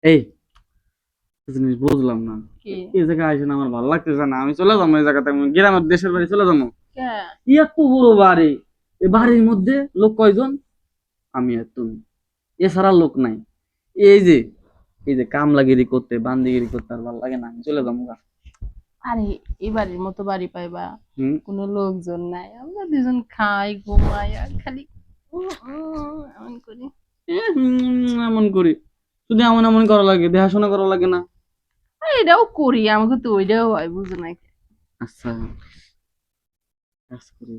এই জিনিস বুঝলাম না। কি এই জায়গায় আইসে না আমার ভালো লাগতেছে না, আমি চলে যাবো এই জায়গাতে, আমি গ্রামের দেশের বাড়ি চলে যাবো। কে এত বড় বাড়ি, এই বাড়ির মধ্যে লোক কয়জন? আমি আর তুমি, এছাড়া লোক নাই। এই যে এই যে কামলাগিরি করতে বান্দিগিরি করতে আর ভালো লাগে না, আমি চলে যাবো গা। আরে এই বাড়ির মতো বাড়ি পাইবা? হুম। কোনো লোকজন নাই, আমরা দুজন খাই ঘুমাই আর খালি এমন করি। এমন করি? শুধু এমন এমন করা লাগে, দেখাশোনা করা লাগে না? আর এটাও করি, আমাকে তো ওইটাও হয়, বুঝো না? আচ্ছা, কাজ করি।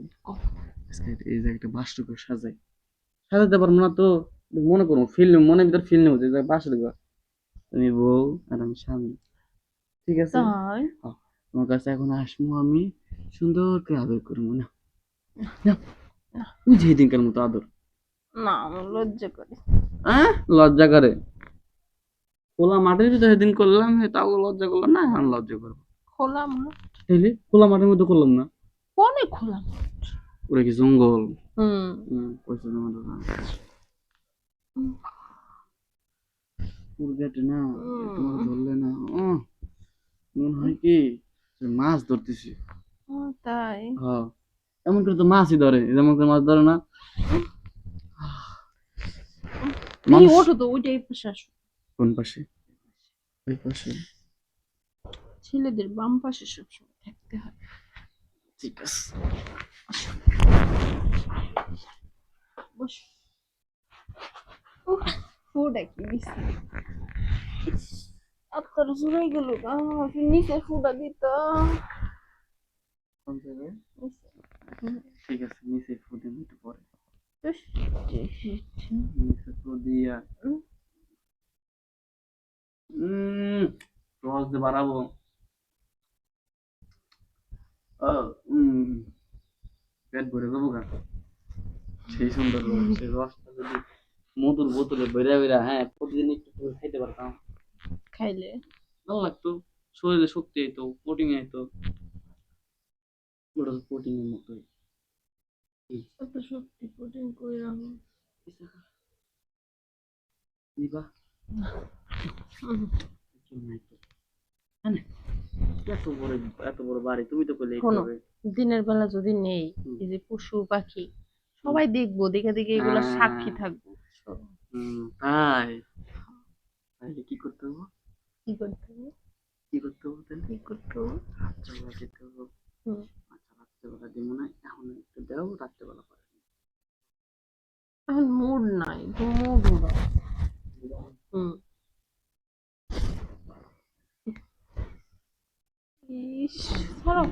আজকে এই যে একটা বাসটুকু সাজাই, সাজাতে পারবো না তো। মনে করো ফিল্ম, মনের ভিতর ফিল্ম হচ্ছে যে বাসা দেবো, তুমি বউ আর আমি স্বামী, ঠিক আছে? তাই হ্যাঁ, তোমার কাছে এখন আসবো আমি, সুন্দর করে আদর করবো না? না, ওই যে দিনকার মতো আদর। না, আমার লজ্জা করে। হ্যাঁ, লজ্জা করে? খোলা মাঠের ভিতরে সেদিন করলাম, তাও লজ্জা করলো না, এখন লজ্জা করবো? খোলা মাঠ? তাইলে খোলা মাঠের মধ্যে করলাম না? অনেক খোলা মাঠ। ওরা কি জঙ্গল? হুম। কইছো তোমার গেটে না, তোমাকে ধরলে না মনে হয় কি যে মাছ ধরতেছি। তাই হ্যাঁ, এমন করে তো মাছই ধরে, যেমন করে মাছ ধরে না এই মানুষ। ওঠো তো, ওইটাই পাশে আসো। কোন পাশে? ওই পাশে? ছেলেদের বাম পাশে সবসময় থাকতে হয়। ঠিক আছে। বসো। উফ, ফুটা কি দিছে! আত্মার জুড়াই গেল গা, নিচে ফুটা দিত। কোন জায়গায়? ঠিক আছে, নিচে ফুটে একটু পরে। নিচে তো দিয়া রস দিয়ে বাড়াবো। পেট ভরে যাবো গা, সেই সুন্দর রস, সেই রসটা যদি মধুর বোতলে বেরা বেরা, হ্যাঁ, প্রতিদিন একটু করে খাইতে পারতাম, খাইলে ভালো লাগতো। শরীরে শক্তি আইতো, প্রোটিন আইতো। ওটা তো প্রোটিনের মতোই। এত শক্তি প্রোটিন করে রাখো। নিবা? কেউ নাই তো। হ্যাঁ না? এত বড়, এত বড় বাড়ি, তুমি তো করলে শোনো, এইভাবে। দিনের বেলা যদি নেই, এই যে পশু পাখি সবাই দেখবো, দেখে দেখে এগুলা সাক্ষী থাকবো। তাই? তাহলে কি করতে হবে? কি করতে হবে? কি করতে হবে তাহলে? কি করতে হবে? রাত্রেবেলা যেতে হবে। হুম। আচ্ছা, রাত্রেবেলা দিব না, এখন একটু দাও, রাত্রেবেলা পরে এখন মুড নাই, তুমি মুড দাও। হুম। ইস, ছাড়ো।